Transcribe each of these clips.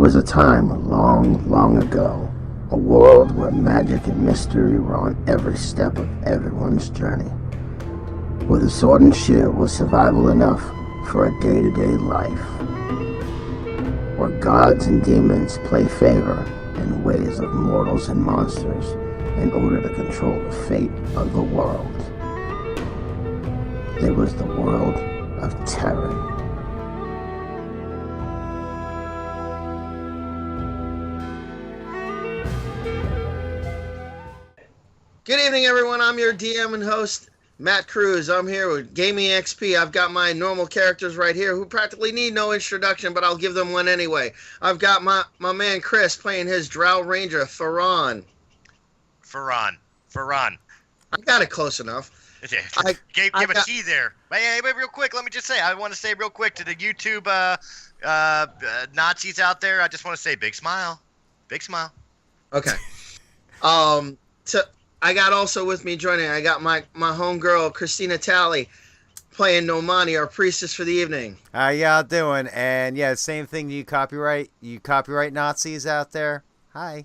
was a time long, long ago, a world where magic and mystery were on every step of everyone's journey, where the sword and shield was survival enough for a day-to-day life, where gods and demons play favor in ways of mortals and monsters in order to control the fate of the world. It was the world of terror. Good evening, everyone. I'm your DM and host, Matt Cruz. I'm here with Gaming XP. I've got my normal characters right here who practically need no introduction, but I'll give them one anyway. I've got my man Chris playing his Drow Ranger, Pharun. Pharun. I got it close enough. Give a C there. Hey, real quick, let me just say, I want to say real quick to the YouTube Nazis out there, I just want to say big smile. Big smile. Okay. I got also with me joining, I got my homegirl, Christina Tali, playing Nomaani, our priestess for the evening. How y'all doing? And yeah, same thing, you copyright Nazis out there. Hi.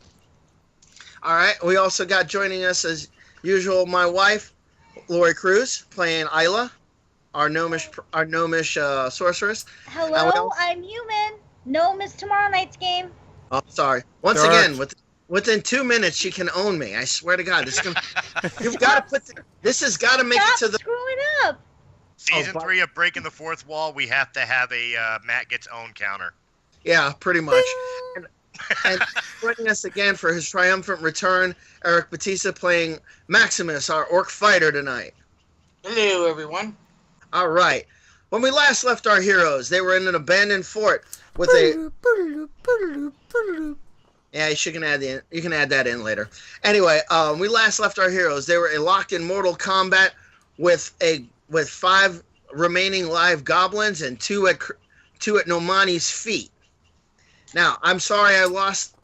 All right, we also got joining us as usual my wife, Lori Cruz, playing Isla, our gnomish sorceress. Hello, I'm human. Gnome is tomorrow night's game. Oh, sorry. Once again, within 2 minutes, she can own me. I swear to God, this has got to make it to the. Screwing up. Season 3 of Breaking the Fourth Wall. We have to have a Matt gets owned counter. Yeah, pretty much. And joining us again for his triumphant return, Eric Batista playing Maximus, our orc fighter tonight. Hello, everyone. All right. When we last left our heroes, they were in an abandoned fort with a. Yeah, you can add that in later. Anyway, we last left our heroes. They were locked in mortal combat with 5 remaining live goblins and two at Nomaani's feet. Now, I'm sorry I lost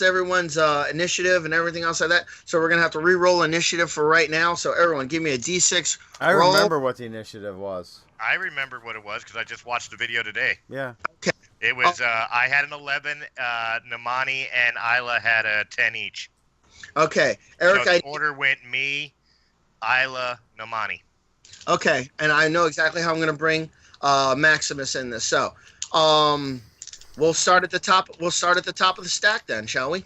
everyone's initiative and everything else like that. So we're gonna have to re-roll initiative for right now. So everyone, give me a D6. I remember what the initiative was. I remember what it was because I just watched the video today. Yeah. Okay. It was I had an 11, Nomaani and Isla had a 10 each. Okay, Eric. So the order went me, Isla, Nomaani. Okay, and I know exactly how I'm going to bring Maximus in this. So, we'll start at the top. We'll start at the top of the stack then, shall we?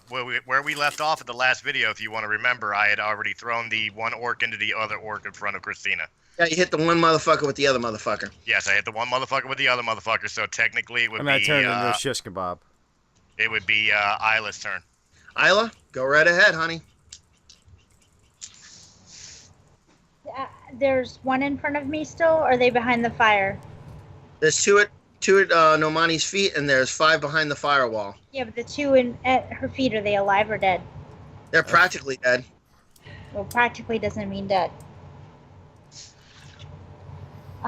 Where we left off at the last video, if you want to remember, I had already thrown the one orc into the other orc in front of Christina. Yeah, you hit the one motherfucker with the other motherfucker. Yes, I hit the one motherfucker with the other motherfucker, so technically it would be... And I turned into a shish kebab. It would be Isla's turn. Isla, go right ahead, honey. There's one in front of me still, or are they behind the fire? There's two at Nomaani's feet, and there's 5 behind the firewall. Yeah, but the 2 at her feet, are they alive or dead? They're practically dead. Well, practically doesn't mean dead.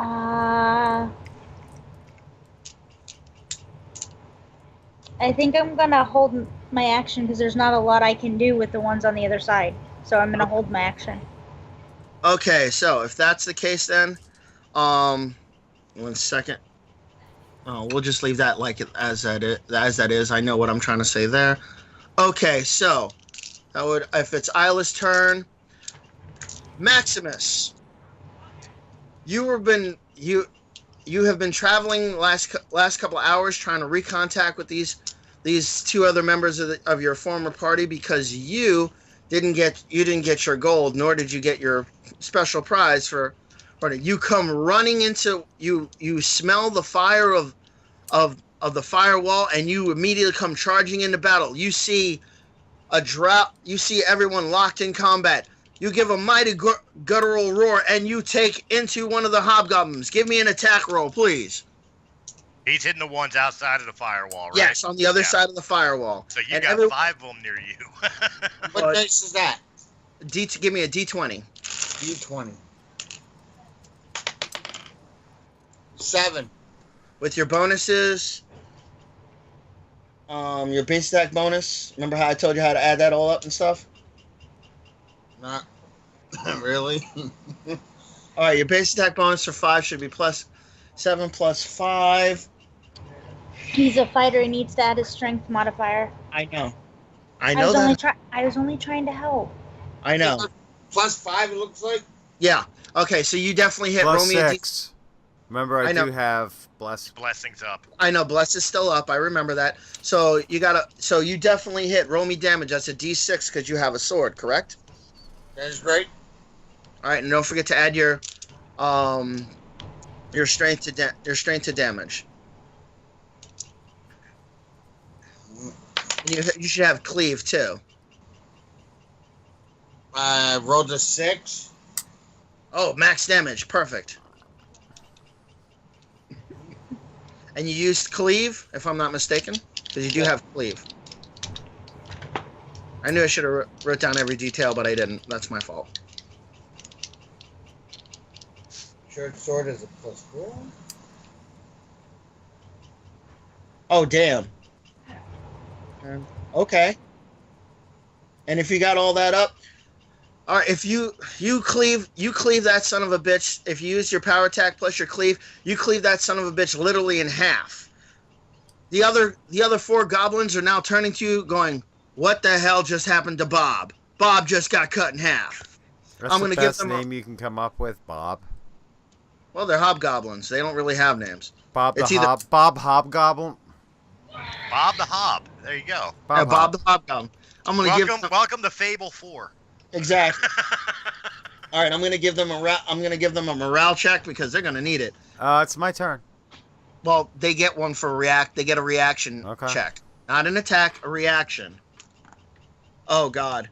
I think I'm gonna hold my action because there's not a lot I can do with the ones on the other side. So I'm gonna hold my action. Okay, so if that's the case, then, 1 second. Oh, we'll just leave that like as that is. I know what I'm trying to say there. Okay, so that would, if it's Isla's turn, Maximus. You have been traveling last couple of hours trying to recontact with these 2 other members of your former party because you didn't get your gold, nor did you get your special prize for. You come running into you smell the fire of the firewall, and you immediately come charging into battle. You see everyone locked in combat. You give a mighty guttural roar, and you take into one of the hobgoblins. Give me an attack roll, please. He's hitting the ones outside of the firewall, right? Yes, on the other side of the firewall. So you got 5 of them near you. What dice is that? Give me a D20. D20. 7. With your bonuses, your base stack bonus. Remember how I told you how to add that all up and stuff? Not really. All right, your base attack bonus for 5 should be +7 + 5. He's a fighter. He needs to add his strength modifier. I know. I know I was only trying to help. I know. +5, it looks like. Yeah. Okay, so you definitely hit Plus Romeo. 6. Remember, I know. do have bless. Blessings up. I know, Bless is still up. I remember that. So you definitely hit Romy damage. That's a D6 because you have a sword, correct? That is great. All right, and don't forget to add your strength to damage. And you should have cleave too. Rolled a 6. Oh, max damage, perfect. And you used cleave, if I'm not mistaken, because you do have cleave. I knew I should have wrote down every detail, but I didn't. That's my fault. Short sword is a +4. Oh, damn. Okay. And if you got all that up, all right. If you cleave that son of a bitch. If you use your power attack plus your cleave, you cleave that son of a bitch literally in half. The other 4 goblins are now turning to you, going, "What the hell just happened to Bob? Bob just got cut in half." That's I'm the gonna best give them name you can come up with, Bob. Well, they're hobgoblins. They don't really have names. Bob It's either- Bob Hobgoblin. Bob the Hob. There you go. Bob the hobgoblin. I'm gonna give them, Welcome to Fable 4. exactly. All right, I'm gonna give them a morale check because they're gonna need it. It's my turn. Well, they get one for react. They get a reaction check, not an attack, a reaction. Oh God.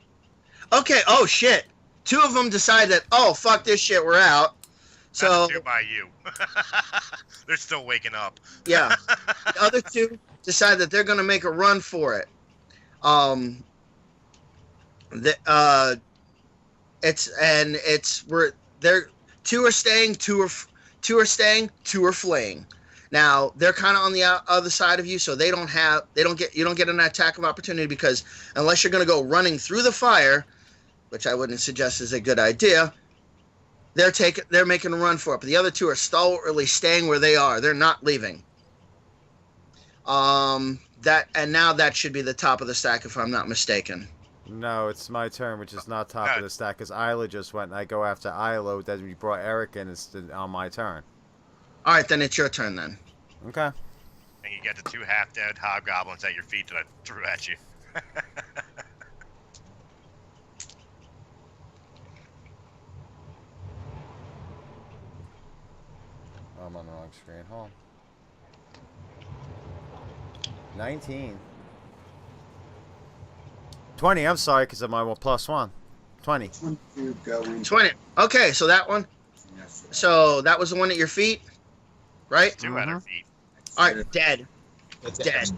Okay. Oh shit. 2 of them decide that. Oh fuck this shit. We're out. So 2 by you. They're still waking up. Yeah. The other 2 decide that they're gonna make a run for it. They're 2 are staying, 2 are staying, 2 are fleeing. Now they're kind of on the other side of you, so you don't get an attack of opportunity because unless you're going to go running through the fire, which I wouldn't suggest is a good idea, they're making a run for it. But the other 2 are stalwartly staying where they are. They're not leaving. Now that should be the top of the stack if I'm not mistaken. No, it's my turn, which is not top of the stack, because Isla just went, and I go after Isla, that we brought Eric in on my turn. All right, then it's your turn then. Okay. And you get the 2 half-dead hobgoblins at your feet that I threw at you. I'm on the wrong screen. Hold on. 19. 20, I'm sorry, because of my +1. 20. 20. Okay, so that one. So that was the one at your feet, right? 2 at her feet. All right, dead. That's Dead.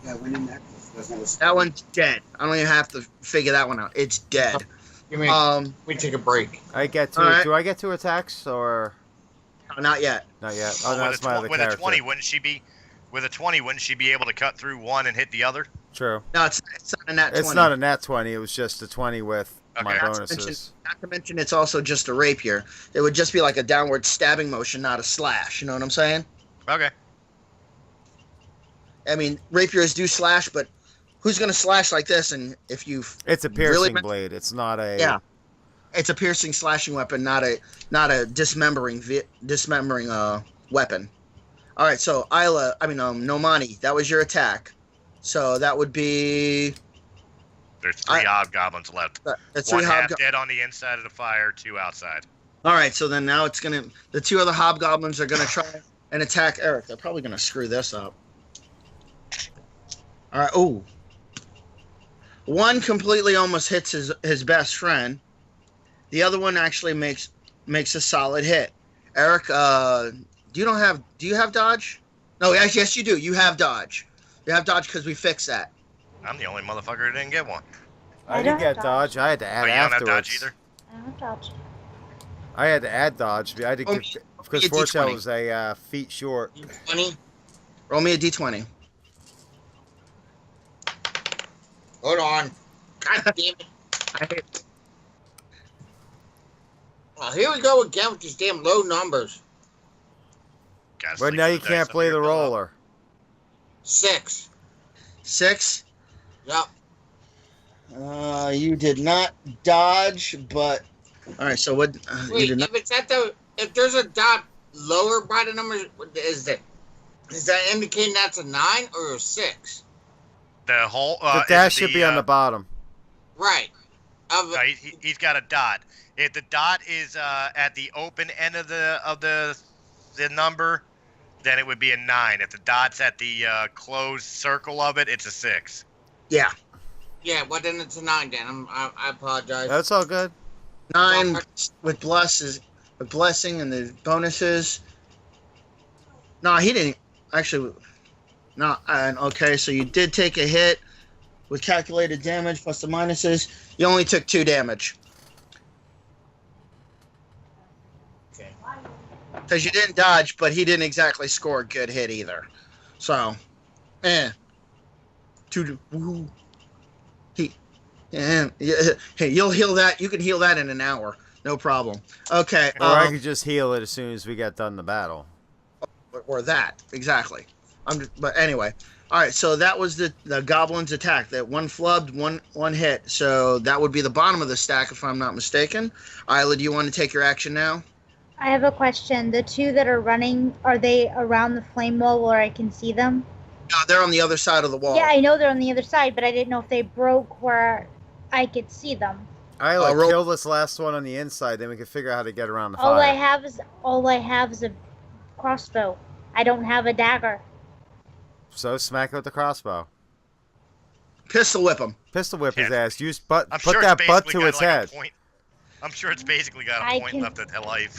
Yeah, winning that doesn't have a That one's dead. I don't even have to figure that one out. It's dead. We take a break. I get 2. Alright. Do I get 2 attacks, or Not yet. not yet? Oh, With that's my other with character. a 20, wouldn't she be? With a 20, wouldn't she be able to cut through one and hit the other? True. No, it's not a nat 20. It's not a nat 20. It was just a 20 with my Okay. bonuses. Not to mention, it's also just a rapier. It would just be like a downward stabbing motion, not a slash. You know what I'm saying? Okay. I mean, rapiers do slash, but who's going to slash like this? And if you It's a piercing blade. It's not a. Yeah, it's a piercing slashing weapon, not a dismembering weapon. All right, so Nomaani, that was your attack. So that would be There's 3 hobgoblins left. the 1 3 half dead on the inside of the fire, 2 outside. All right, so then now the 2 other hobgoblins are gonna try and attack Eric. They're probably gonna screw this up. All right, ooh. One completely almost hits his best friend. The other one actually makes a solid hit. Eric, do you have dodge? No, yes you do. You have dodge. You have dodge because we fixed that. I'm the only motherfucker that didn't get one. I didn't get dodge. I had to add Oh, you don't have afterwards. dodge either? I don't have dodge. I had to add dodge. I had to Oh, give, because a Fortune D20. was a feet short. 20. Roll me a d20. Hold on. God damn it. I hit. Oh, here we go again with these damn low numbers. Gotta But sleep now with you the can't dice play under the your pillow. roller. 6. 6. Yep. You did not dodge, but all right. So what? You Wait, did not. if there's a dot lower by the number, is that indicating that's a 9 or a 6? The whole The dash should be on the bottom. Right. No, he's got a dot. If the dot is at the open end of the number, then it would be a 9. If the dot's at the closed circle of it, it's a 6. Yeah. Yeah, well then it's a 9 then. I apologize. That's all good. 9 with blessing and the bonuses. No, he didn't actually. No, and okay, so you did take a hit with calculated damage plus the minuses. You only took 2 damage. Okay. Because you didn't dodge, but he didn't exactly score a good hit either. So, woo. Hey, you'll heal that. You can heal that in an hour, no problem. Okay. Or I could just heal it as soon as we get done the battle. Or that exactly. But anyway, all right. So that was the goblin's attack. That one flubbed, one hit. So that would be the bottom of the stack, if I'm not mistaken. Isla, do you want to take your action now? I have a question. The 2 that are running, are they around the flame wall where I can see them? No, they're on the other side of the wall. Yeah, I know they're on the other side, but I didn't know if they broke where I could see them. Isla, kill this last one on the inside, then we can figure out how to get around the fire. All I have is a crossbow. I don't have a dagger. So smack it with the crossbow. Pistol whip him. Pistol whip his Yeah. ass. Put sure that butt basically to got its like a head. point. I'm sure it's basically got a point left at life.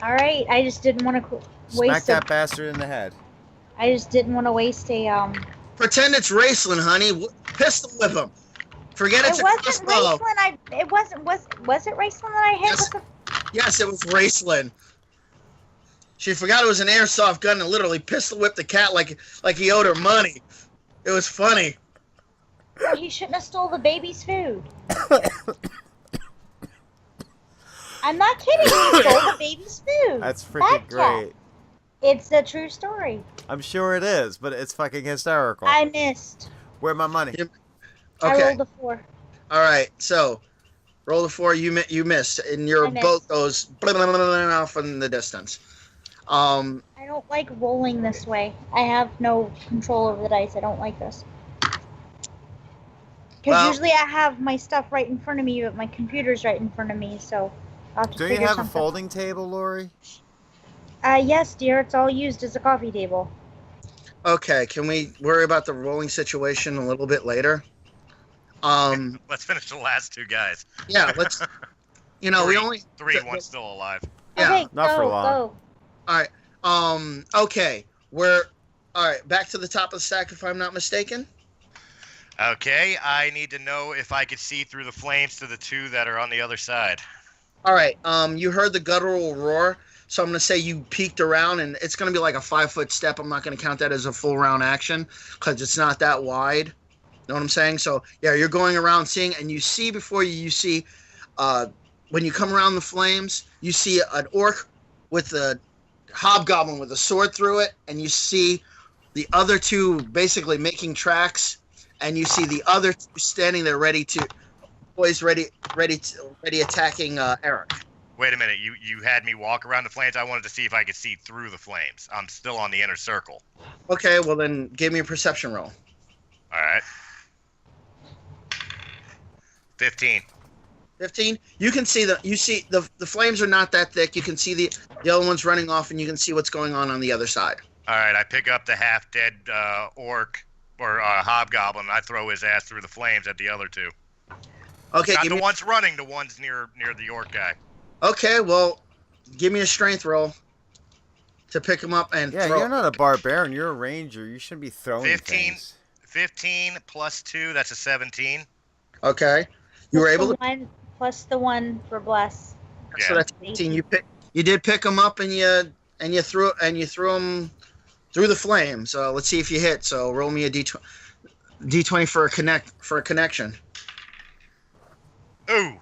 All right, I just didn't want to Smack waste that bastard in the head. I just didn't want to waste a Pretend it's Raceland, honey. Pistol whip him. Forget it's It a wasn't crossbow. Raceland. Was it Raceland that I hit? Yes. Yes, it was Raceland. She forgot it was an airsoft gun and literally pistol whipped the cat like he owed her money. It was funny. Well, he shouldn't have stole the baby's food. I'm not kidding. He stole the baby's food. That's freaking great. It's a true story. I'm sure it is, but it's fucking hysterical. I missed. Where's my money? Okay. I rolled a 4. All right. So, roll the 4. You missed, and your boat goes off in the distance. I don't like rolling this way. I have no control over the dice. I don't like this. Because usually I have my stuff right in front of me, but my computer's right in front of me, so I'll have to Do you have a folding table, Lori? Yes, dear. It's all used as a coffee table. Okay. Can we worry about the rolling situation a little bit later? Let's finish the last 2 guys. Yeah. Let's. You know, we only 3. One's still alive. Yeah. Okay, Not for long. Go. All right. Okay. All right. Back to the top of the stack, if I'm not mistaken. Okay, I need to know if I could see through the flames to the 2 that are on the other side. All right. You heard the guttural roar, so I'm gonna say you peeked around, and it's gonna be like a 5-foot step. I'm not gonna count that as a full round action because it's not that wide. Know what I'm saying? So yeah, you're going around seeing, and you see before you see, when you come around the flames, you see an orc with a hobgoblin with a sword through it, and you see the other 2 basically making tracks, and you see the other 2 standing there ready attacking Eric. Wait a minute, you had me walk around the flames. I wanted to see if I could see through the flames. I'm still on the inner circle. Okay, well then give me a perception roll. All right. 15. 15. You can see the flames are not that thick. You can see the other ones running off, and you can see what's going on the other side. All right, I pick up the half-dead orc or hobgoblin. And I throw his ass through the flames at the other 2. Okay, not the ones running, the ones near the orc guy. Okay, well, give me a strength roll to pick him up and yeah, throw. you're not a barbarian. You're a ranger. You shouldn't be throwing 15, things. 15 plus 2, that's a 17. Okay, you were able to. Plus the 1 for bless. Yeah. So that's 18. You did pick him up, and you threw him through the flame. So let's see if you hit. So roll me a d20 for a connection. Ooh,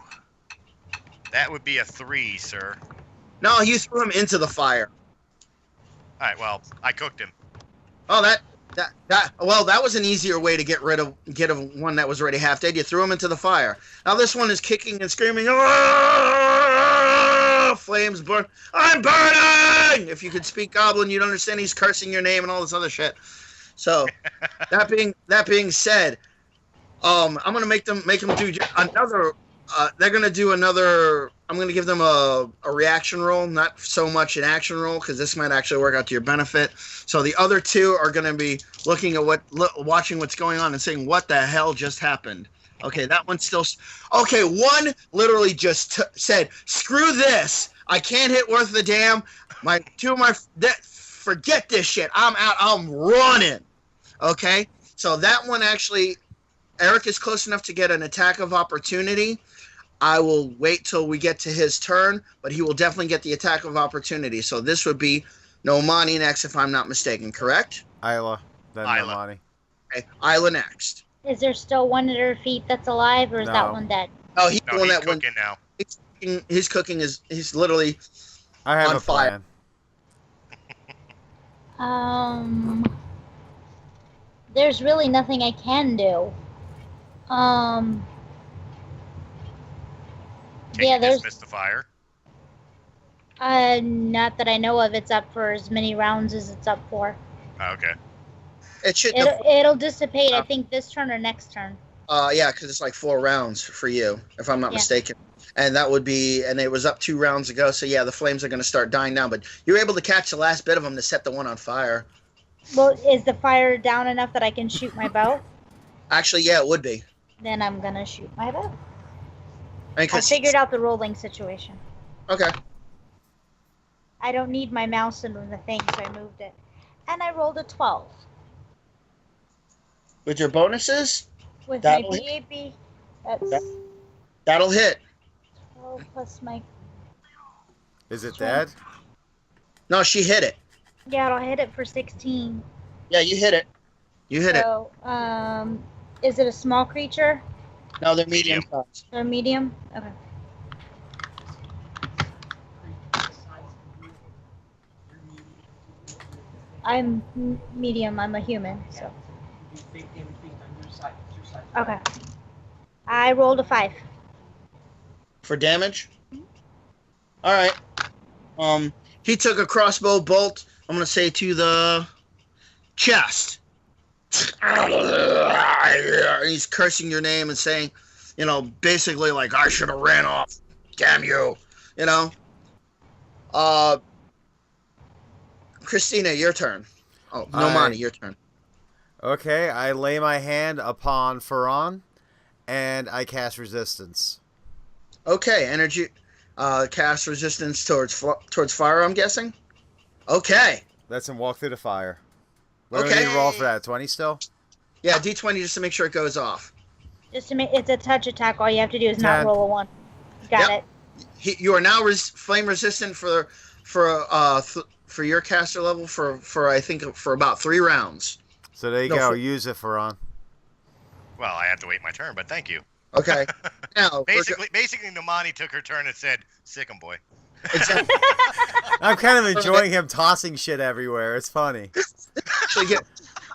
that would be a 3, sir. No, you threw him into the fire. All right, well, I cooked him. Oh, that was an easier way to get of one that was already half dead. You threw him into the fire. Now this one is kicking and screaming. "Ah! Flames burn! I'm burning!" If you could speak Goblin, you'd understand he's cursing your name and all this other shit. So, that being said, I'm gonna make them do another. They're gonna do another. I'm gonna give them a reaction roll, not so much an action roll, because this might actually work out to your benefit. So the other two are gonna be looking at watching what's going on and saying, "What the hell just happened?" Okay, that one's still. Okay, one literally just said, "Screw this! I can't hit worth the damn." Forget this shit. I'm out. I'm running. Okay, so that one actually, Eric is close enough to get an attack of opportunity. I will wait till we get to his turn, but he will definitely get the attack of opportunity. So this would be Nomaani next, if I'm not mistaken, correct? Isla, then Nomaani. Okay, Isla next. Is there still one at her feet that's alive, or is that one dead? Oh, he's the one he's that cooking now. He's cooking. He's literally I have on a fire. Plan. There's really nothing I can do. Can you dismiss the fire? Not that I know of. It's up for as many rounds as it's up for. Oh, okay. It'll dissipate. I think this turn or next turn. Yeah, because it's like 4 rounds for you, if I'm not mistaken. And that would be, and it was up 2 rounds ago. So yeah, the flames are going to start dying down. But you're able to catch the last bit of them to set the one on fire. Well, is the fire down enough that I can shoot my bow? Actually, yeah, it would be. Then I'm gonna shoot my bow. I figured out the rolling situation. Okay. I don't need my mouse in the thing, so I moved it. And I rolled a 12. With your bonuses? With my BAB, that'll hit. 12 plus my... Is it dead? No, she hit it. Yeah, it'll hit it for 16. Yeah, you hit it. You hit it. So, is it a small creature? No, they're medium size. They're medium? Okay. I'm medium. I'm a human, so. Okay. I rolled a 5. For damage? Alright. He took a crossbow bolt, I'm going to say, to the chest. He's cursing your name and saying, basically like, "I should have ran off. Damn you." Christina, your turn. Oh, Nomaani, your turn. Okay, I lay my hand upon Pharun, and I cast resistance. Okay, energy, cast resistance towards fire, I'm guessing? Okay. Let's him walk through the fire. What do we Okay. need to roll for that? 20 still? Yeah, D20 just to make sure it goes off. Just to make it's a touch attack. All you have to do is not 10. roll a 1. Got it. You are now flame resistant for your caster level for I think for about 3 rounds. So there you go. Use it, Pharun. Well, I have to wait my turn, but thank you. Okay. Now, basically, Nomaani took her turn and said, "Sick 'em, boy." exactly. I'm kind of enjoying him tossing shit everywhere. It's funny.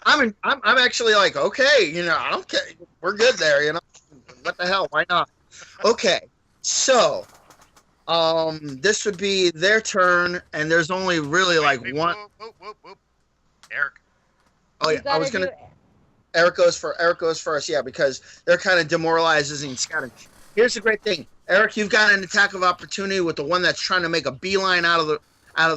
I'm actually like, okay, I don't care. We're good there, What the hell? Why not? Okay. So, this would be their turn, and there's only really one. Whoop. Eric. Oh yeah, I was gonna. Eric goes first, yeah, because they're kind of demoralized and scattered. Here's the great thing, Eric. You've got an attack of opportunity with the one that's trying to make a beeline out of the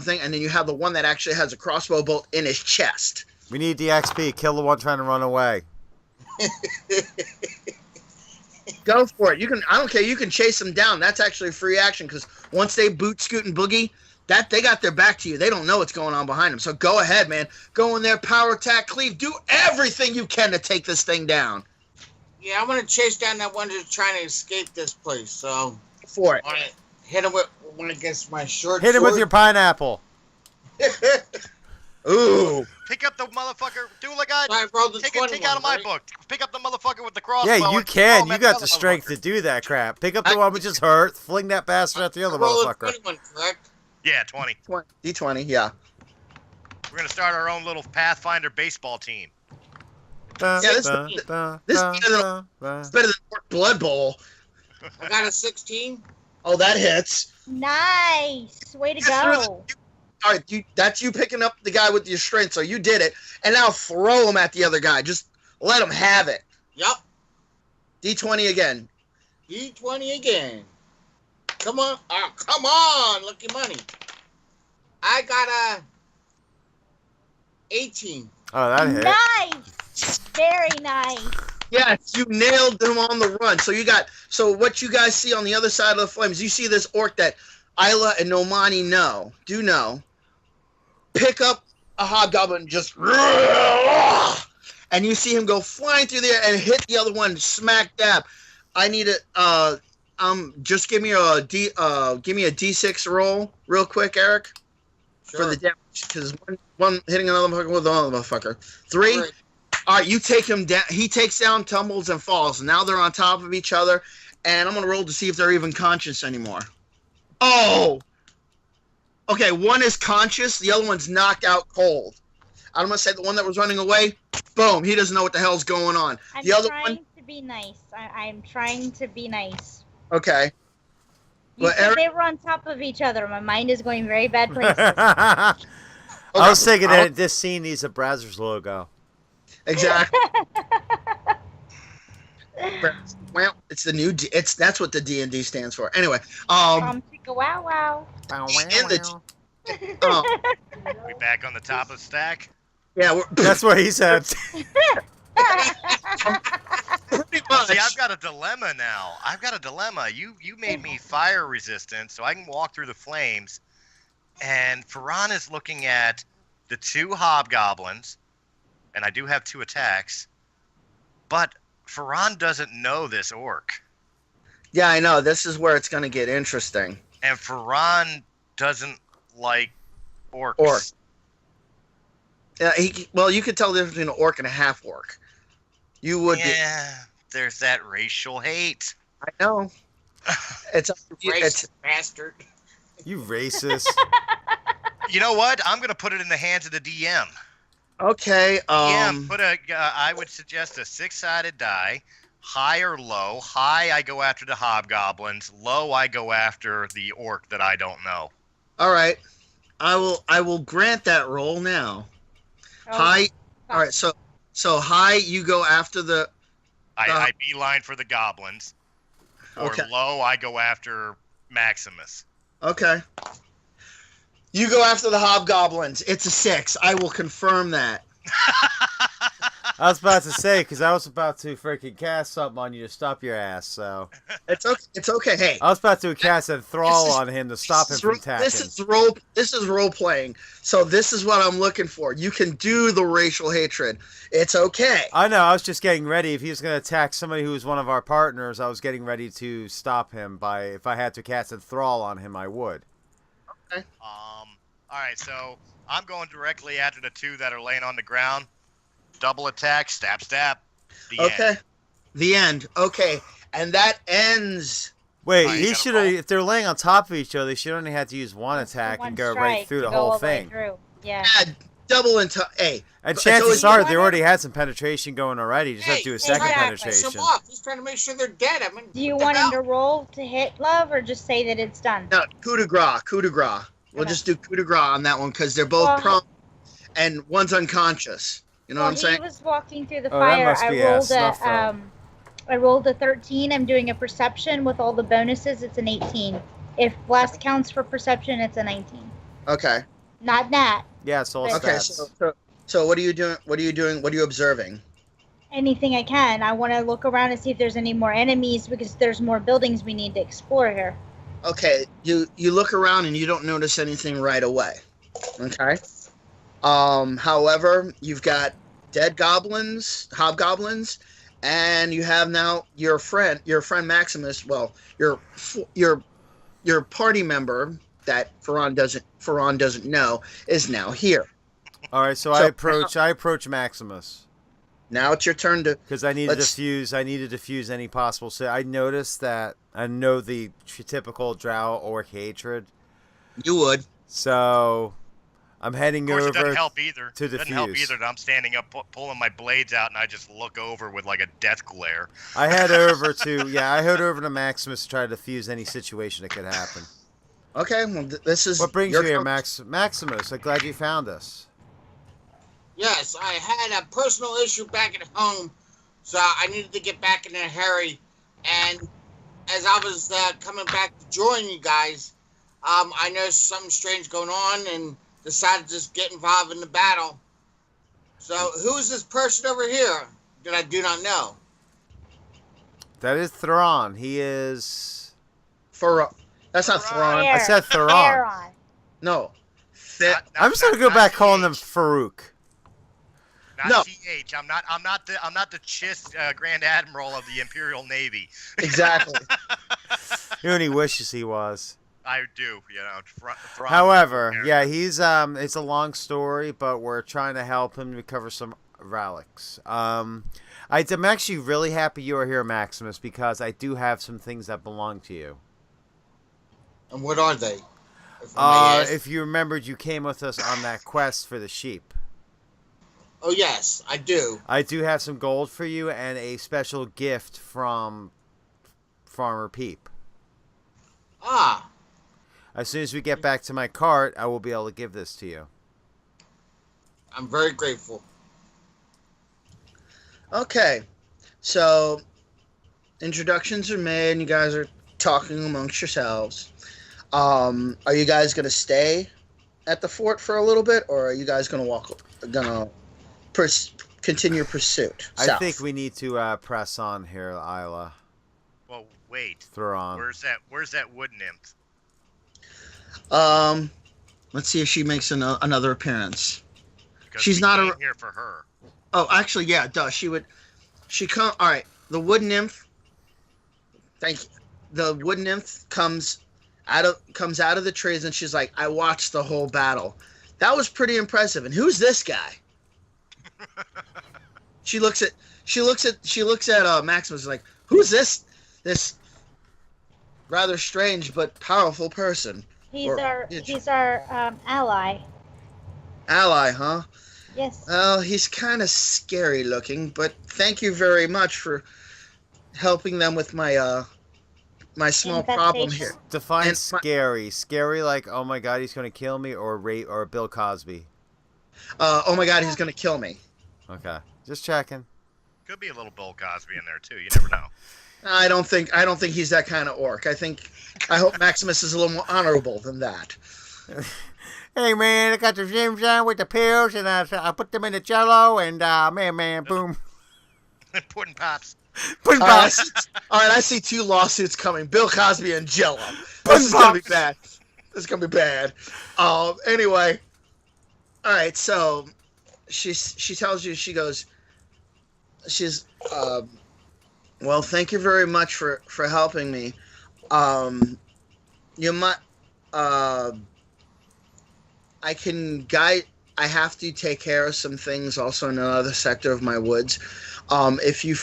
thing, and then you have the one that actually has a crossbow bolt in his chest. We need the XP. Kill the one trying to run away. Go for it. I don't care. You can chase them down. That's actually a free action because once they boot, scoot, and boogie, they got their back to you. They don't know what's going on behind them. So go ahead, man. Go in there, power attack, cleave. Do everything you can to take this thing down. Yeah, I'm going to chase down that one that's trying to escape this place. So, for it. I'm going to hit him with, I guess, my short Hit him sword. with your pineapple. Ooh. Pick up the motherfucker. Do like I rolled the take 21, out of my right? book. Pick up the motherfucker with the crossbow. Yeah, you and can. throw You him got at the strength to do that crap. Pick up the one which is hurt. Fling that bastard at the other Roll a motherfucker. 21, correct? Yeah, 20. D20, yeah. We're gonna start our own little Pathfinder baseball team. This is better than Blood Bowl. I got a 16. Oh, that hits. Nice. Way to All go. right, that's you picking up the guy with your strength, so you did it. And now throw him at the other guy. Just let him have it. Yep. D20 again. D20 again. Come on. Oh, come on. Lucky money. I got a 18. Oh, that hit. Nice. Very nice. Yes, you nailed them on the run. So what you guys see on the other side of the flames, you see this orc that Isla and Nomaani do know. Pick up a hobgoblin and just, and you see him go flying through there and hit the other one smack dab. I need it. Just give me a D6 roll real quick, Eric, for the damage, because one hitting another motherfucker with another motherfucker. 3. Right. All right, you take him down. He takes down, tumbles, and falls. Now they're on top of each other, and I'm gonna roll to see if they're even conscious anymore. Oh, okay. One is conscious. The other one's knocked out cold. I'm gonna say the one that was running away. Boom. He doesn't know what the hell's going on. I'm The other trying one. to be nice. I'm trying to be nice. Okay. You Well, said Eric- they were on top of each other. My mind is going very bad places. I Okay. was thinking that this scene needs a Brazzers logo. Exactly. Well, it's the new. That's what the D&D stands for. Anyway. Chicka wow wow. And the. We back on the top of the stack. Yeah. That's what he said. Pretty much. See, I've got a dilemma now. You made me fire resistant, so I can walk through the flames. And Pharun is looking at the 2 hobgoblins, and I do have 2 attacks. But Pharun doesn't know this orc. Yeah, I know. This is where it's going to get interesting. And Pharun doesn't like orcs. Orc. Yeah, you could tell the difference between an orc and a half orc. You would. Yeah, there's that racial hate. I know. It's Racist bastard. You racist. You know what? I'm gonna put it in the hands of the DM. okay. Put I would suggest a 6-sided die. High or low. High, I go after the hobgoblins. Low, I go after the orc that I don't know. All right. I will grant that roll now. Oh, High. All right. So high, you go after the. I beeline for the goblins. Or Okay. low, I go after Maximus. Okay. You go after the hobgoblins. It's a 6. I will confirm that. I was about to say, because I was about to freaking cast something on you to stop your ass, so. It's okay. It's okay. Hey. I was about to cast a thrall This is- on him to stop him from attacking. This is role playing. So this is what I'm looking for. You can do the racial hatred. It's okay. I know, I was just getting ready. If he was going to attack somebody who was one of our partners, I was getting ready to stop him by, if I had to cast a thrall on him, I would. All right, so I'm going directly after the 2 that are laying on the ground. Double attack, stab, stab. The Okay. end. The end. Okay. And that ends. Wait, Oh, you he gotta should roll. have, if they're laying on top of each other, they should only have to use one attack one and go strike right through to the go whole all the way thing. through. Yeah. Double into. Hey. And So chances is- are they already had some penetration going already. You just have to do a Hey, second piss penetration. him off. He's trying to make sure they're dead. I mean, Do you what the want him hell? to roll to hit, love, or just say that it's done? No, coup de grace. Coup de grace. We'll Okay. just do coup de grace on that one because they're both Well, prone and one's unconscious. You know what I'm saying? He was walking through the Oh, that fire. must be a snuff film. I rolled a 13. I'm doing a perception with all the bonuses. It's an 18. If blast counts for perception, it's a 19. Okay. Not nat. Yeah, soul Okay. stats. So what are you doing? What are you doing? What are you observing? Anything I can. I want to look around and see if there's any more enemies because there's more buildings we need to explore here. Okay. You look around and you don't notice anything right away. Okay. However, you've got dead goblins, hobgoblins, and you have now your friend Maximus. Well, your party member that Pharun doesn't know is now here. All right, so So- I approach Maximus Now it's your turn to. because I need to Let's- diffuse. I need to diffuse any possible. So I noticed that I know the typical drow orc hatred. You would. So I'm heading Of course, over it doesn't help either. to It doesn't help defuse. either that I'm standing up, pulling my blades out, and I just look over with like a death glare. I head over to Maximus to try to defuse any situation that could happen. Okay, well, this is What brings you your here, focus. Maximus? I'm glad you found us. Yes, I had a personal issue back at home, so I needed to get back in a hurry. And as I was coming back to join you guys, I noticed something strange going on and decided to just get involved in the battle. So who is this person over here that I do not know? That is Pharun. He is... That's not Thrawn. I said Pharun. Pharun. No. I'm just gonna go back calling him Farouk. Not No. TH. I'm not the Chiss Grand Admiral of the Imperial Navy. Exactly. You know what he wishes he was. I do, However, yeah, he's it's a long story, but we're trying to help him recover some relics. I'm actually really happy you are here, Maximus, because I do have some things that belong to you. And what are they? If you remembered, you came with us on that quest for the sheep. Oh, yes, I do. I do have some gold for you and a special gift from Farmer Peep. Ah, As soon as we get back to my cart, I will be able to give this to you. I'm very grateful. Okay, so introductions are made, and you guys are talking amongst yourselves. Are you guys gonna stay at the fort for a little bit, or are you guys gonna continue pursuit south? I think we need to press on here, Isla. Well, wait. Throw on. Where's that wood nymph? Let's see if she makes another appearance. Because She's we not came here for her. Oh, actually, yeah, duh. She come. All right, the wood nymph. Thank you. The wood nymph comes out of the trees, and she's like, "I watched the whole battle. That was pretty impressive. And who's this guy?" She looks at Maximus, and like, "Who's this rather strange but powerful person?" He's our ally. Ally, huh? Yes. Well, he's kind of scary looking, but thank you very much for helping them with my my small problem here. Define And scary. Scary like, oh my god, he's going to kill me, or rape, or Bill Cosby. Oh my god, he's gonna kill me. Okay, just checking. Could be a little Bill Cosby in there too. You never know. I don't think he's that kind of orc. I hope Maximus is a little more honorable than that. Hey man, I got the Zim with the pills, and I put them in the Jello, and boom. Pudding pops. Pudding All right, pops. I see two lawsuits coming: Bill Cosby and Jello. This is gonna be bad. This is gonna be bad. Anyway, all right. So she tells you, she goes, well, thank you very much for helping me. You might I can guide. I have to take care of some things also in another sector of my woods. If you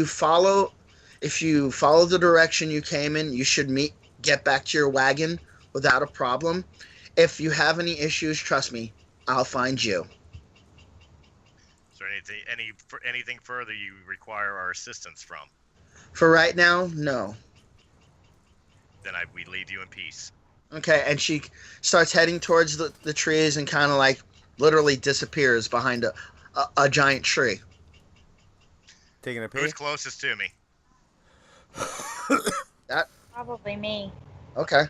follow the direction you came in, you should get back to your wagon without a problem. If you have any issues, trust me, I'll find you. Is there anything further you require our assistance from? For right now, no. Then we leave you in peace. Okay, and she starts heading towards the trees and kind of like literally disappears behind a giant tree. Taking a Who's peek. closest to me? Probably me. Okay. All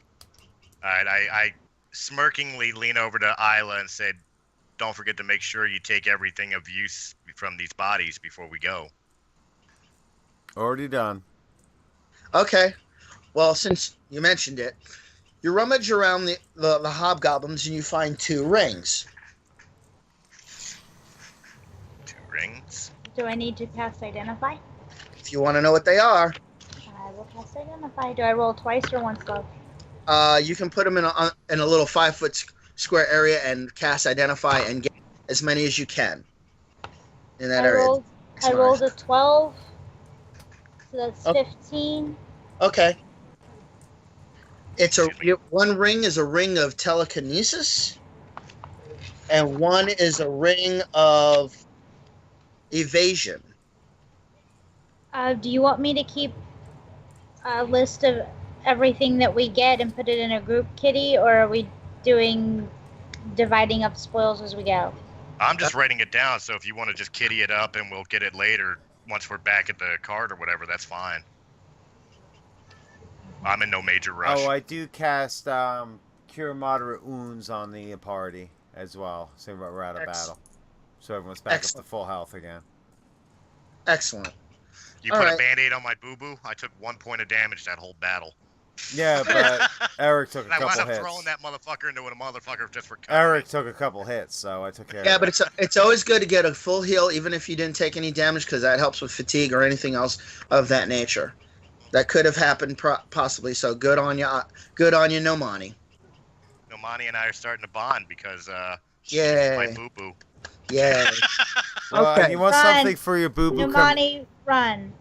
right, I smirkingly lean over to Isla and said, "Don't forget to make sure you take everything of use from these bodies before we go." Already done. Okay. Well, since you mentioned it, you rummage around the hobgoblins and you find 2 rings. 2 rings. Do I need to cast Identify? If you want to know what they are, I will cast Identify. Do I roll twice or once, though? you can put them in a little 5-foot square area and cast Identify and get as many as you can in that area. I rolled a 12, so that's 15. Okay. One ring is a ring of telekinesis. and one is a ring of evasion. Do you want me to keep a list of everything that we get and put it in a group, Kitty, or are we doing dividing up spoils as we go? I'm just writing it down, so if you want to just kitty it up and we'll get it later once we're back at the card or whatever, that's fine. I'm in no major rush. Oh, I do cast Cure Moderate Wounds on the party as well, so we're out of battle. So everyone's back up to full health again. Excellent. You put a Band-Aid on my boo-boo? I took 1 point of damage that whole battle. Yeah, but Eric took a couple hits. I wound up throwing that motherfucker into a motherfucker just for Eric took a couple hits, so I took care of it. Yeah, but it's always good to get a full heal, even if you didn't take any damage, because that helps with fatigue or anything else of that nature. That could have happened possibly, so good on you, Nomaani. Nomaani and I are starting to bond because she's my boo-boo. Yeah. Okay. You want something for your boo-boo? Nomaani, run.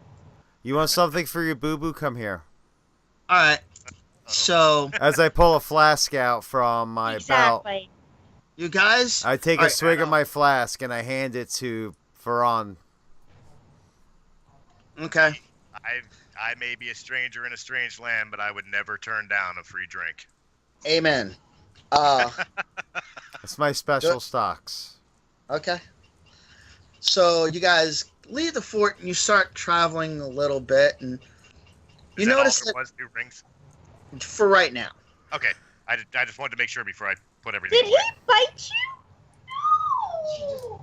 You want something for your boo-boo? Come here. All right. So as I pull a flask out from my belt, you guys, I take a swig of my flask and I hand it to Pharun. Okay. I may be a stranger in a strange land, but I would never turn down a free drink. Amen. It's my special stocks. Okay. So you guys leave the fort and you start traveling a little bit, and you notice that was 2 rings for right now. Okay. I just wanted to make sure before I put everything away. Did he bite you?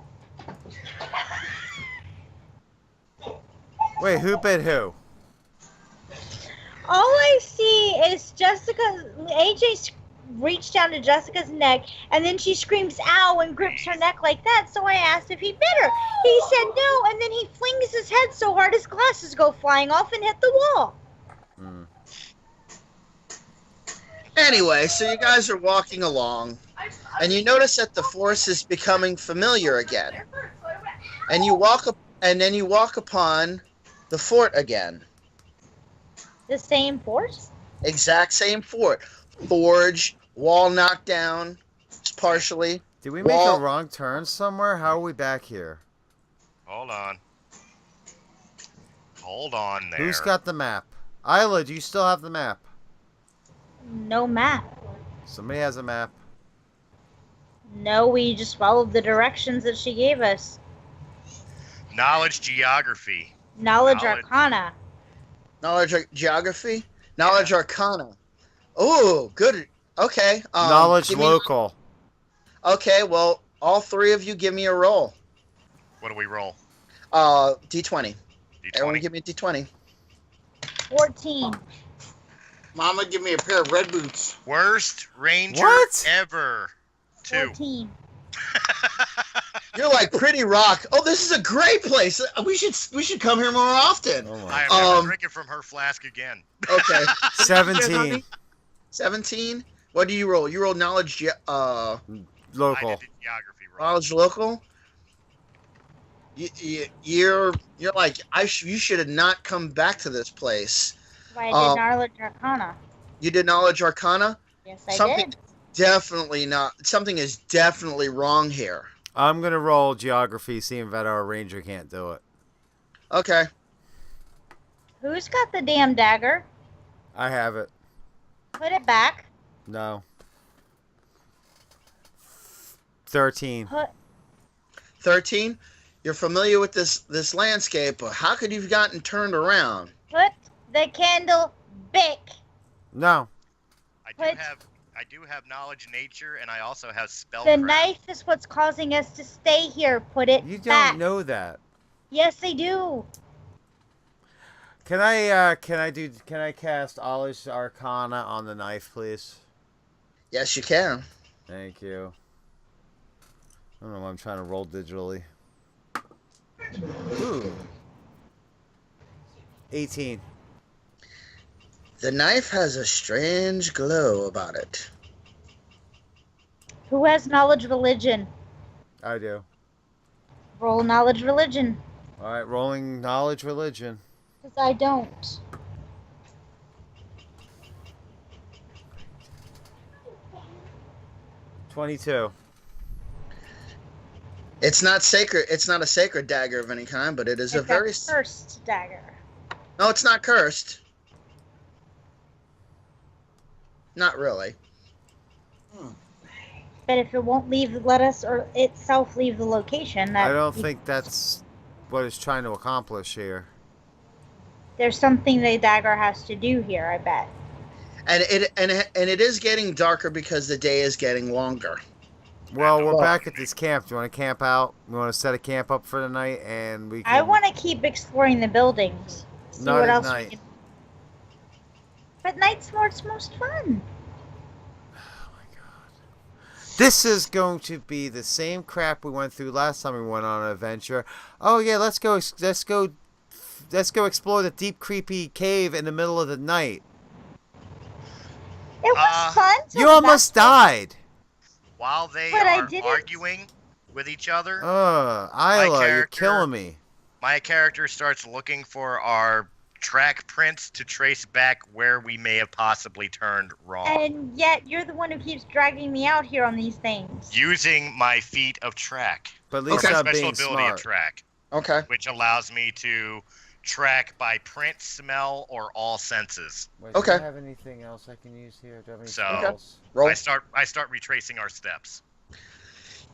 No. Wait, who bit who? All I see is AJ reached down to Jessica's neck, and then she screams ow and grips her neck like that, so I asked if he bit her. He said no, and then he flings his head so hard his glasses go flying off and hit the wall. Anyway, so you guys are walking along, and you notice that the forest is becoming familiar again. And you walk up, and then you walk upon the fort again. The same fort? Exact same fort. Forge, wall knocked down, partially. Did we make a wrong turn somewhere? How are we back here? Hold on. Hold on there. Who's got the map? Isla, do you still have the map? No map. Somebody has a map. No, we just followed the directions that she gave us. Knowledge geography. Knowledge arcana. Knowledge geography? Knowledge arcana. Oh, good. Okay. Knowledge local. Okay, well, all 3 of you give me a roll. What do we roll? D20. Everyone give me a D20. 14. Mama, give me a pair of red boots. Worst ranger ever. 2. 14. You're like Pretty Rock. Oh, this is a great place. We should come here more often. I am never drinking from her flask again. Okay. 17. 17. What do you roll? You roll knowledge. Local. I did geography roll. Knowledge local. You're like you should have not come back to this place. I did knowledge arcana. You did knowledge arcana? Yes, I did. Something is definitely wrong here. I'm going to roll geography, seeing that our ranger can't do it. Okay. Who's got the damn dagger? I have it. Put it back. No. 13. 13? You're familiar with this landscape, but how could you have gotten turned around? Put the candle back. No. I do have knowledge nature, and I also have spellcraft. The knife is what's causing us to stay here. Put it You back. don't know that. Yes, I do. Can I cast Olish Arcana on the knife, please? Yes, you can. Thank you. I don't know why I'm trying to roll digitally. Ooh. 18. The knife has a strange glow about it. Who has knowledge religion? I do. Roll knowledge religion. All right, rolling knowledge religion. Because I don't. $22. It's not sacred. It's not a sacred dagger of any kind, but it is It's a very. cursed dagger. No, it's not cursed. Not really. But if it won't let us or itself leave the location, I don't think that's what it's trying to accomplish here. There's something the dagger has to do here, I bet. And it is getting darker because the day is getting longer. Well, we're back at this camp. Do you want to camp out? We want to set a camp up for the night, and we can... I want to keep exploring the buildings. See Not what at else night. we can... But night's most fun. This is going to be the same crap we went through last time we went on an adventure. Oh yeah, let's go explore the deep, creepy cave in the middle of the night. It was fun. You almost died. While they But I are didn't. arguing with each other, Isla, you're killing me. my character starts looking for our track prints to trace back where we may have possibly turned wrong. And yet, you're the one who keeps dragging me out here on these things. Using my feat of track. But at least my I'm special being ability smart. of track. Okay. Which allows me to track by print, smell, or all senses. Wait, Okay. Do I have anything else I can use here? Do I have any So- spells? Roll. I start retracing our steps.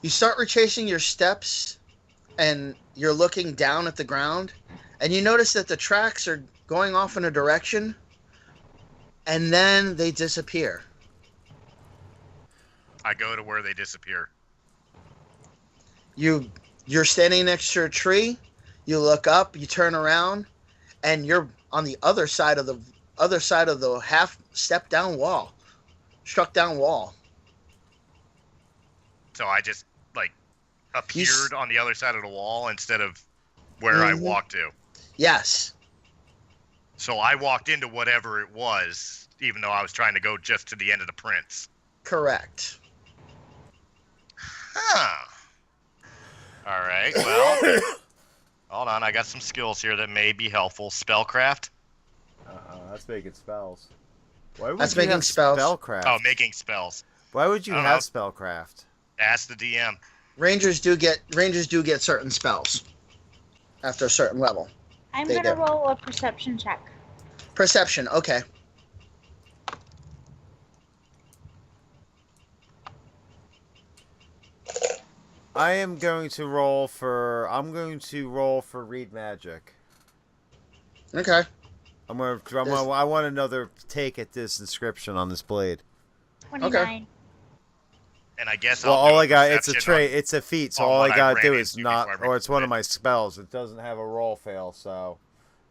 You start retracing your steps, and you're looking down at the ground, and you notice that the tracks are going off in a direction, and then they disappear. I go to where they disappear. You're standing next to a tree. You look up. You turn around, and you're on the other side of the half step down wall, struck down wall. So I just appeared on the other side of the wall instead of where I walked to. Yes. So I walked into whatever it was, even though I was trying to go just to the end of the prints. Correct. Huh. All right, well, hold on. I got some skills here that may be helpful. Spellcraft. That's making spells. Why would That's you making have spells. spellcraft? Oh, making spells. Why would you I don't have know. spellcraft? Ask the DM. Rangers do get certain spells after a certain level. I'm They going to do. roll a perception check. Perception. Okay. I'm going to roll for read magic. Okay. I want another take at this inscription on this blade. 29. And I guess Well, I'll do all I got, it's a perception trait, it's a feat, so on all I what I gotta ran do is into not, before I or it's one of went my spells. It doesn't have a roll fail, so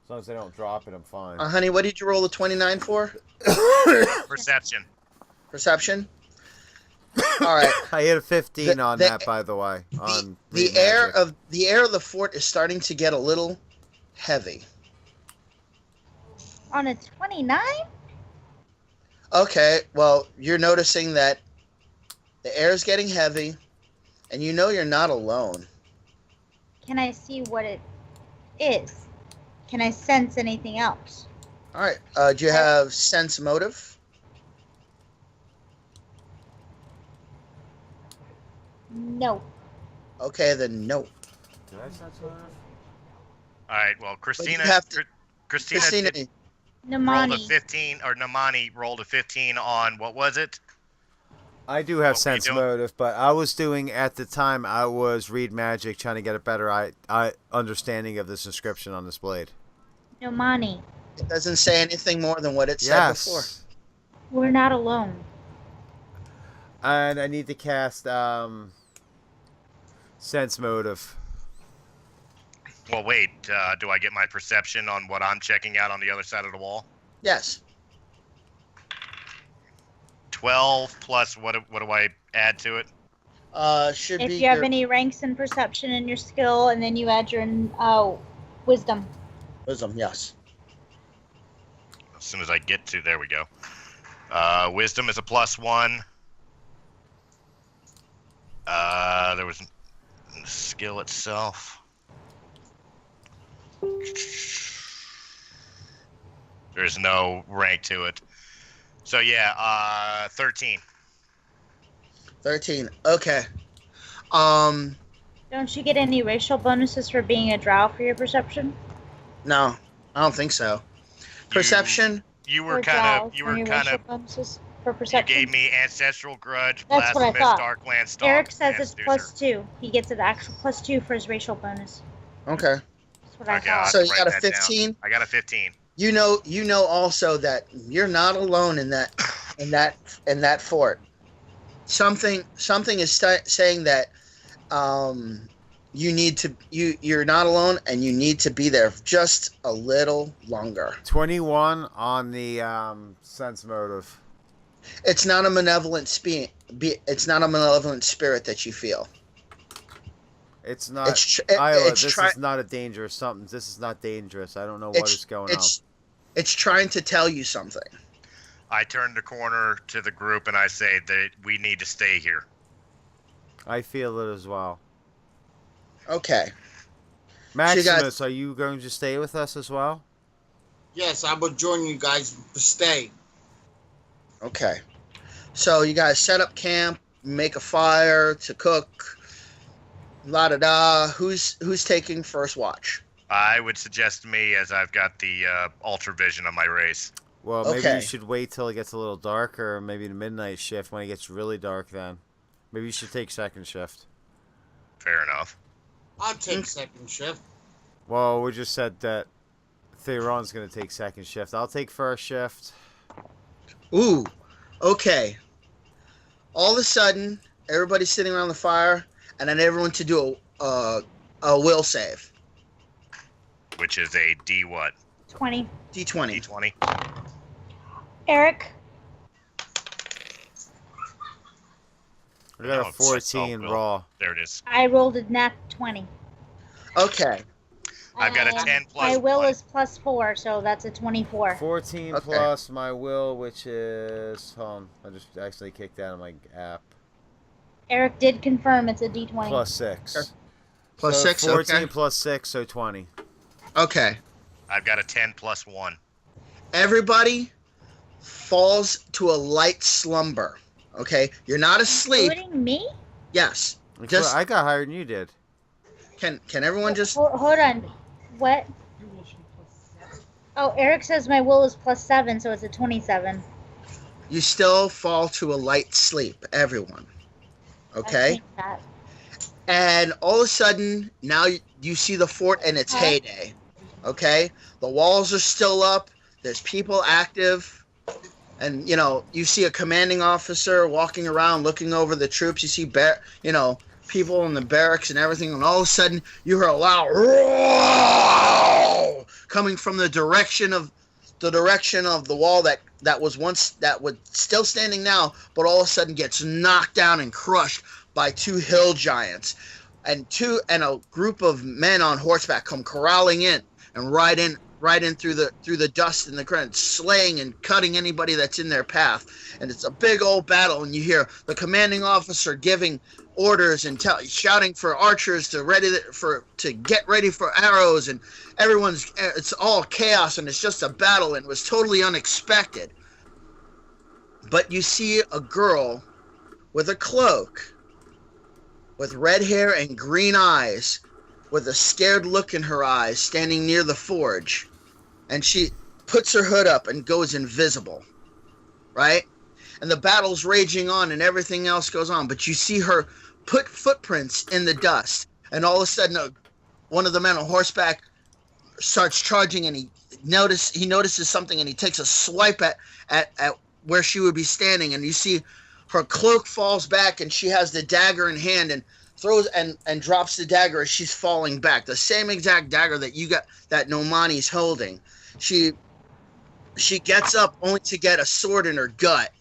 as long as I don't drop it, I'm fine. Honey, what did you roll a 29 for? Perception. Perception. All right. I hit a 15 on the- that, by the way. On The read air magic. of the fort is starting to get a little heavy. On a 29? Okay. Well, you're noticing that the air is getting heavy, and you know you're not alone. Can I see what it is? Can I sense anything else? All right. Do you have sense motive? No. Okay, then no. Did I sense motive? All right. Well, Christina. have to- Christina, Christina, rolled a Nomaani. 15, or Nomaani rolled a 15 on what was it? I do have What were you sense doing? motive, but I was doing, at the time, I was read magic, trying to get a better understanding of this inscription on this blade. Nomaani. it doesn't say anything more than what it said before. Yes. We're not alone. And I need to cast sense motive. Well, wait. Do I get my perception on what I'm checking out on the other side of the wall? Yes. 12 plus what do I add to it? Should If be you have your any ranks in perception in your skill, and then you add your wisdom. wisdom. Yes. As soon as I get to, there we go. Wisdom is a +1. There was skill itself. There's no rank to it. So yeah, 13. 13. Okay. Don't you get any racial bonuses for being a drow for your perception? No, I don't think so. Perception? You were Or kind drow of. You for were your kind racial of. bonuses for You perception? gave me ancestral grudge, That's what I blasphemous, thought. darkland stalk. Eric says it's transducer. +2. He gets an actual +2 for his racial bonus. Okay. That's what I Okay, I'll thought. So have you to got a write that down. 15? I got a 15. You know also that you're not alone in that fort. Something is saying that you're not alone and you need to be there just a little longer. 21 on the sense motive. It's not a malevolent it's not a malevolent spirit that you feel. It's not. Iowa, this is not a dangerous something. This is not dangerous. I don't know what is going on. It's trying to tell you something. I turn the corner to the group and I say that we need to stay here. I feel it as well. Okay. Maximus, are you going to stay with us as well? Yes, I will join you guys to stay. Okay. So you guys set up camp, make a fire to cook. La da da. Who's taking first watch? I would suggest me, as I've got the ultra vision on my race. Well, maybe Okay. you should wait till it gets a little darker, maybe the midnight shift when it gets really dark then. Maybe you should take second shift. Fair enough. I'll take second shift. Well, we just said that Theron's going to take second shift. I'll take first shift. Ooh. Okay. All of a sudden, everybody's sitting around the fire, and I need everyone to do a will save. Which is a D what? 20. D20. D20. Eric? I got Oh, a 14 Will. raw. There it is. I rolled a nat 20. Okay. I've got a And 10 plus my will 1. is +4, so that's a 24. 14 Okay. plus my will, which is... Hold on, I just actually kicked out of my app. Eric did confirm it's a D20. Plus 6. Okay. Plus So 6, 14 okay. plus 6, so 20. Okay. I've got a 10 plus 1. Everybody falls to a light slumber. Okay? You're not asleep. Including me? Yes. Just I got higher than you did. can everyone just Hold on. What? Oh, Eric says my will is +7, so it's a 27. you still fall to a light sleep, everyone. I Okay? think that. And all of a sudden, now you see the fort in its Huh? heyday. Okay? The walls are still up. There's people active. And, you see a commanding officer walking around looking over the troops. You see, people in the barracks and everything. And all of a sudden, you hear a loud roar coming from the direction of the wall that was still standing now, but all of a sudden gets knocked down and crushed by two hill giants, and a group of men on horseback come corralling in and ride in through the dust and the ground, slaying and cutting anybody that's in their path. And it's a big old battle, and you hear the commanding officer giving orders and shouting for archers to get ready for arrows, and it's all chaos, and it's just a battle, and it was totally unexpected. But you see a girl with a cloak, with red hair and green eyes, with a scared look in her eyes, standing near the forge. And she puts her hood up and goes invisible, right? And the battle's raging on and everything else goes on, but you see her put footprints in the dust, and all of a sudden one of the men on horseback starts charging, and he notices something, and he takes a swipe at where she would be standing, and you see her cloak falls back, and she has the dagger in hand and throws and drops the dagger as she's falling back. The same exact dagger that Nomaani's holding. She gets up only to get a sword in her gut.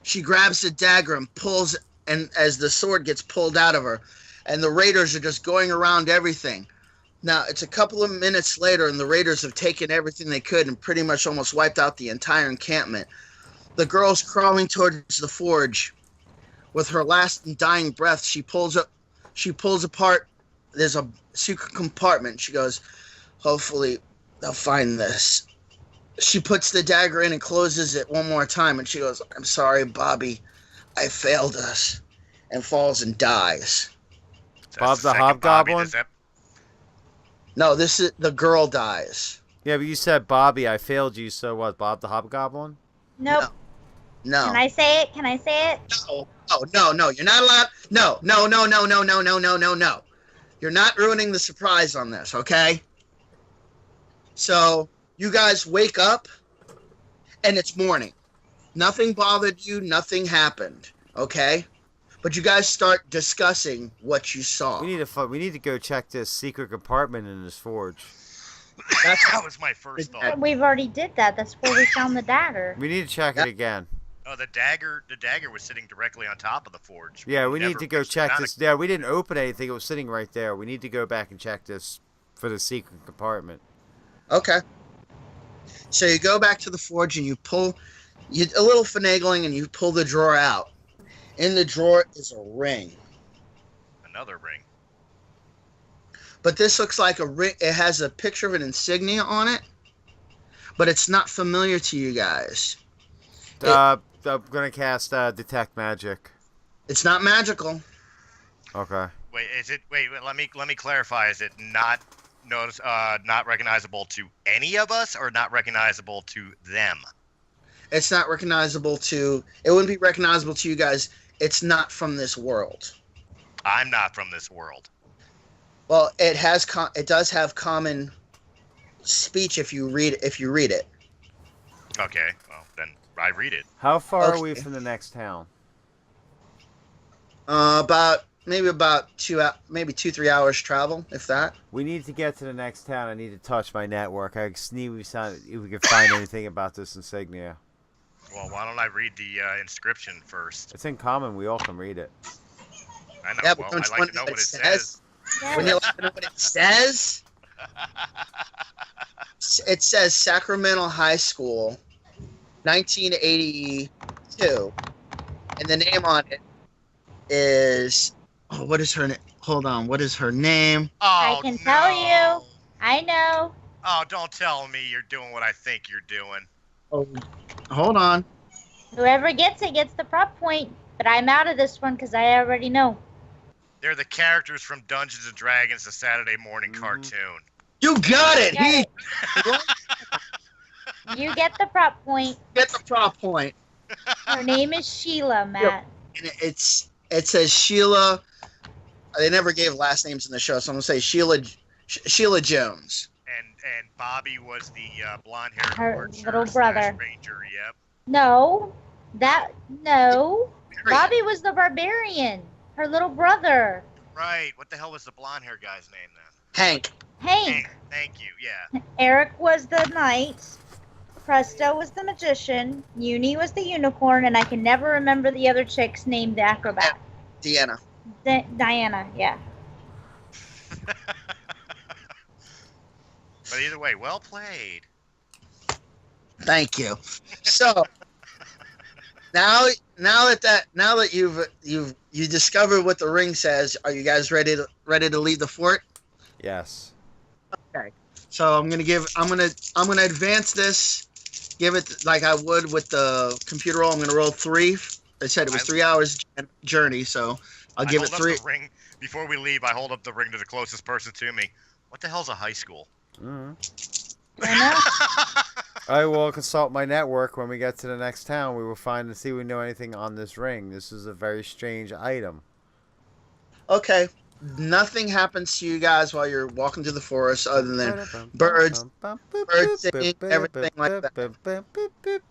She grabs the dagger and pulls, and as the sword gets pulled out of her, and the raiders are just going around everything. Now, it's a couple of minutes later, and the raiders have taken everything they could and pretty much almost wiped out the entire encampment. The girl's crawling towards the forge. With her last and dying breath, she pulls apart. There's a secret compartment. She goes, hopefully they'll find this. She puts the dagger in and closes it one more time, and she goes, I'm sorry, Bobby. I failed us. And falls and dies. Bob the second Bobby Hobgoblin? this ep- No, this is the girl dies. Yeah, but you said Bobby. I failed you. So what? Bob the Hobgoblin? Nope. No. Can I say it? Can I say it? No. You're not allowed. No. You're not ruining the surprise on this, okay? So you guys wake up, and it's morning. Nothing bothered you. Nothing happened, okay? But you guys start discussing what you saw. We need to go check this secret compartment in this forge. That was my first thought. We've already did that. That's where we found the dagger. We need to check it again. Oh, the dagger was sitting directly on top of the forge. Yeah, we need never to go reached check down this. Yeah, we didn't open anything. It was sitting right there. We need to go back and check this for the secret compartment. Okay. So you go back to the forge and you pull, a little finagling, and you pull the drawer out. In the drawer is a ring. Another ring. But this looks like a ring. It has a picture of an insignia on it, but it's not familiar to you guys. I'm gonna cast detect magic. It's not magical. Okay. Wait, let me clarify. Is it not recognizable to any of us, or not recognizable to them? It's not recognizable to. It wouldn't be recognizable to you guys. It's not from this world. I'm not from this world. Well, it has. It does have common speech if you read it. Okay, well then I read it. How far are we Okay. from the next town? About 2-3 hours travel, if that. We need to get to the next town. I need to touch my network. I see if we can find anything about this insignia. Well, why don't I read the inscription first? It's in common. We all can read it. I know. Yeah, but Well, don't I you like want to know to what it says. Yeah. When you like to know what it says, it says Sacramento High School, 1982, and the name on it is. Oh, what is her name? Hold on. What is her name? Oh, I can tell no. you. I know. Oh, don't tell me you're doing what I think you're doing. Oh, hold on. Whoever gets it gets the prop point. But I'm out of this one because I already know. They're the characters from Dungeons and Dragons, the Saturday morning cartoon. You got it. Got You get the prop point. Get the prop point. Her name is Sheila, Matt. And it says Sheila. They never gave last names in the show, so I'm gonna say Sheila Jones. And Bobby was the blonde-haired Her archer little slash brother. ranger. Yep. No. Bobby was the barbarian. Her little brother. Right. What the hell was the blonde-haired guy's name then? Hank. Hank. Thank you. Yeah. Eric was the knight. Presto was the magician. Uni was the unicorn. And I can never remember the other chick's name, the acrobat. Deanna. Diana, yeah. But either way, well played. Thank you. So now that you discovered what the ring says, are you guys ready to leave the fort? Yes. Okay. So I'm gonna advance this. Give it like I would with the computer roll. I'm gonna roll 3. I said it was 3 hours journey, so I'll give it 3. The ring. Before we leave, I hold up the ring to the closest person to me. What the hell's a high school? I I will consult my network when we get to the next town. We will find and see if we know anything on this ring. This is a very strange item. Okay. Nothing happens to you guys while you're walking through the forest other than birds singing, everything like that.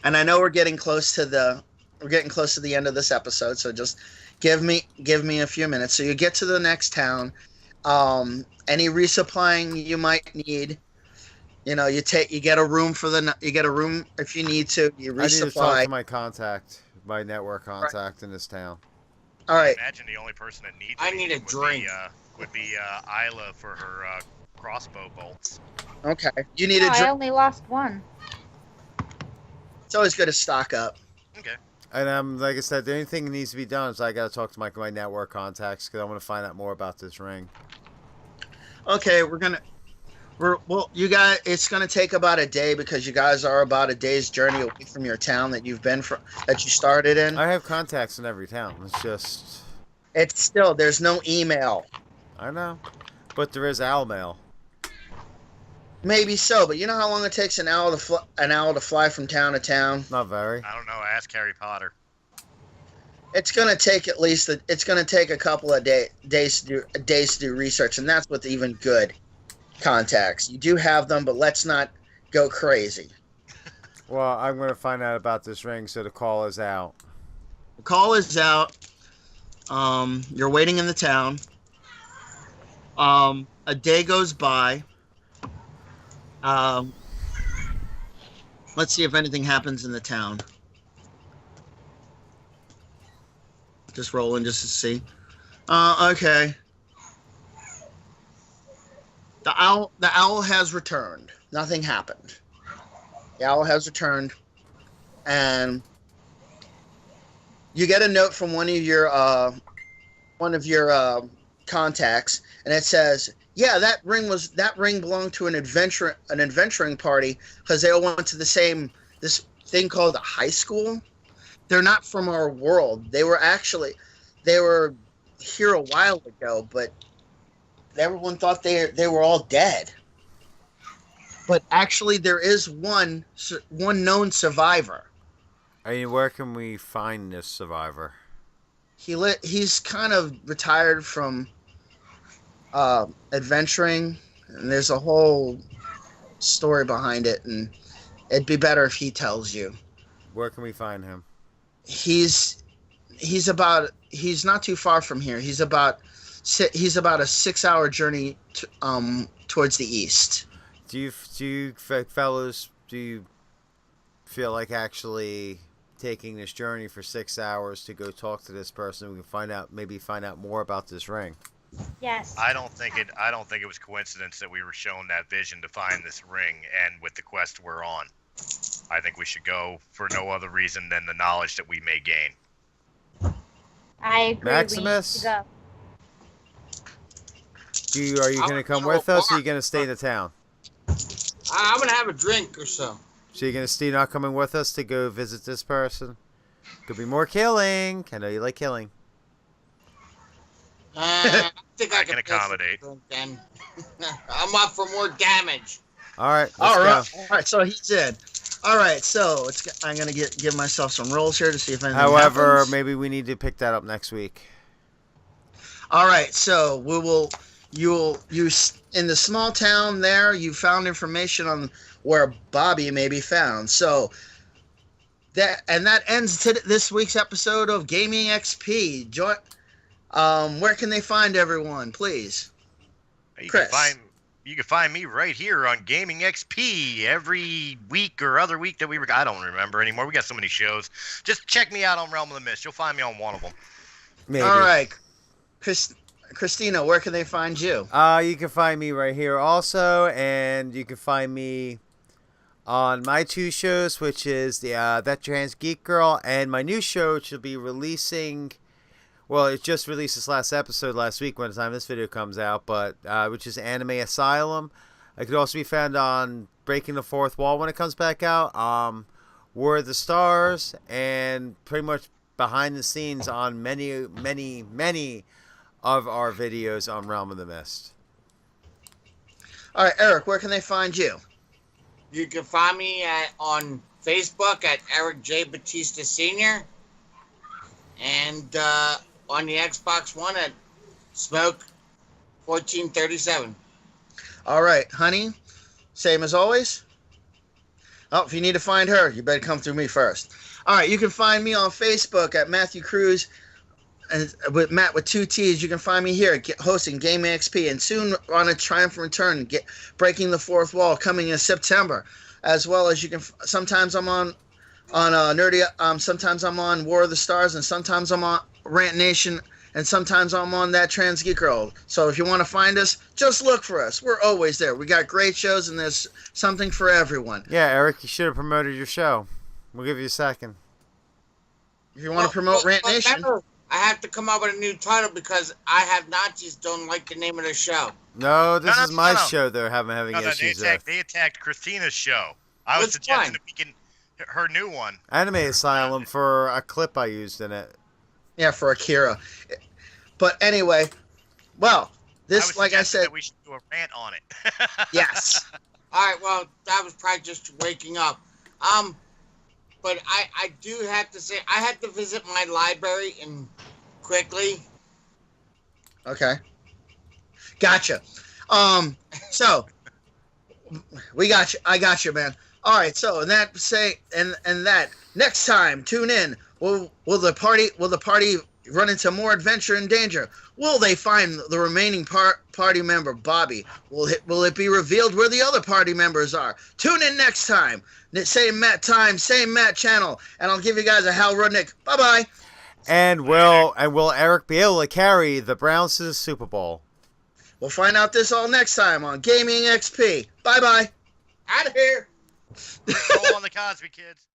And I know we're getting close to the end of this episode, so just give me a few minutes. So you get to the next town. Any resupplying you might need, you get a room if you need to. You I need to talk resupply. to my network contact in this town. All right. I imagine the only person that needs I need a drink. Would be Isla for her crossbow bolts. Okay. You need a I drink. only lost one. It's always good to stock up. Okay. And like I said, the only thing that needs to be done is I got to talk to my network contacts because I want to find out more about this ring. Okay, you guys. It's gonna take about a day because you guys are about a day's journey away from your town that you started in. I have contacts in every town. It's just It's still, there's no email. I know, but there is owl mail. Maybe so, but you know how long it takes an owl to fly from town to town? Not very. I don't know. Ask Harry Potter. It's gonna take it's gonna take a couple of days to do research, and that's with even good contacts. You do have them, but let's not go crazy. Well, I'm going to find out about this ring, so the call is out. The call is out. You're waiting in the town. A day goes by. Let's see if anything happens in the town. Just rolling just to see. Okay. The owl has returned. Nothing happened. The owl has returned, and you get a note from one of your contacts, and it says, "Yeah, that ring belonged to an adventuring party because they all went to this thing called a high school. They're not from our world. They were here a while ago, but everyone thought they were all dead. But actually, there is one known survivor. I mean, where can we find this survivor? He's kind of retired from adventuring, and there's a whole story behind it, and it'd be better if he tells you. Where can we find him? He's not too far from here. He's about a 6-hour journey towards the east. Do you fellows, do you feel like actually taking this journey for 6 hours to go talk to this person? We can maybe find out more about this ring. Yes. I don't think it was coincidence that we were shown that vision to find this ring, and with the quest we're on. I think we should go for no other reason than the knowledge that we may gain. I agree. Maximus? We need to go. Are you going to come with us, or are you going to stay in the town? I'm gonna have a drink or so. So you're going to stay not coming with us to go visit this person? Could be more killing. I know you like killing. I think I can accommodate. Then I'm up for more damage. All right. All Let's go. right. So he's in. All right. So I'm gonna give myself some rolls here to see if anything However, happens. maybe we need to pick that up next week. All right. So you in the small town there. You found information on where Bobby may be found. So that ends this week's episode of Gaming XP. Where can they find everyone, please? Chris. You can find me right here on Gaming XP every week or other week that I don't remember anymore. We got so many shows. Just check me out on Realm of the Mist. You'll find me on one of them. Maybe. All right. Christina, where can they find you? You can find me right here also, and you can find me on my two shows, which is the That Trans Geek Girl, and my new show, which will be releasing. Well, it just released this last episode last week when the time this video comes out, but which is Anime Asylum. It could also be found on Breaking the Fourth Wall when it comes back out. War of the Stars, and pretty much behind the scenes on many, many, many of our videos on Realm of the Mist. All right, Eric, where can they find you? You can find me on Facebook at Eric J. Batista Sr. and on the Xbox One at Smoke 1437. All right, honey, same as always. Oh, if you need to find her, you better come through me first. All right, you can find me on Facebook at Matthew Cruz, and with Matt with 2 T's. You can find me here hosting Game XP, and soon on a triumphant return, Breaking the Fourth Wall coming in September, as well as you can. Sometimes I'm on Nerdy. Sometimes I'm on War of the Stars, and sometimes I'm on Rant Nation, and sometimes I'm on That Trans Geek Girl. So if you want to find us, just look for us. We're always there. We got great shows, and there's something for everyone. Yeah, Eric, you should have promoted your show. We'll give you a second. If you want to promote Rant Nation. Remember, I have to come up with a new title because I have Nazis don't like the name of the show. No, this is my no. show they're having issues with. They attacked Christina's show. I was suggesting that we can her new one. Anime Asylum for a clip I used in it. Yeah, for Akira. But anyway, well, this, like I suggesting said, that we should do a rant on it. yes. All right, well, that was probably just waking up. But I do have to say, I had to visit my library and quickly. Okay. Gotcha. So we got you. I got you, man. All right. So and that next time, tune in. Will the party run into more adventure and danger? Will they find the remaining party member, Bobby? Will it be revealed where the other party members are? Tune in next time. Same Matt time, same Matt channel, and I'll give you guys a Hal Rudnick. Bye bye. And will Eric be able to carry the Browns to the Super Bowl? We'll find out this all next time on Gaming XP. Bye bye. Out of here. Roll on the Cosby Kids.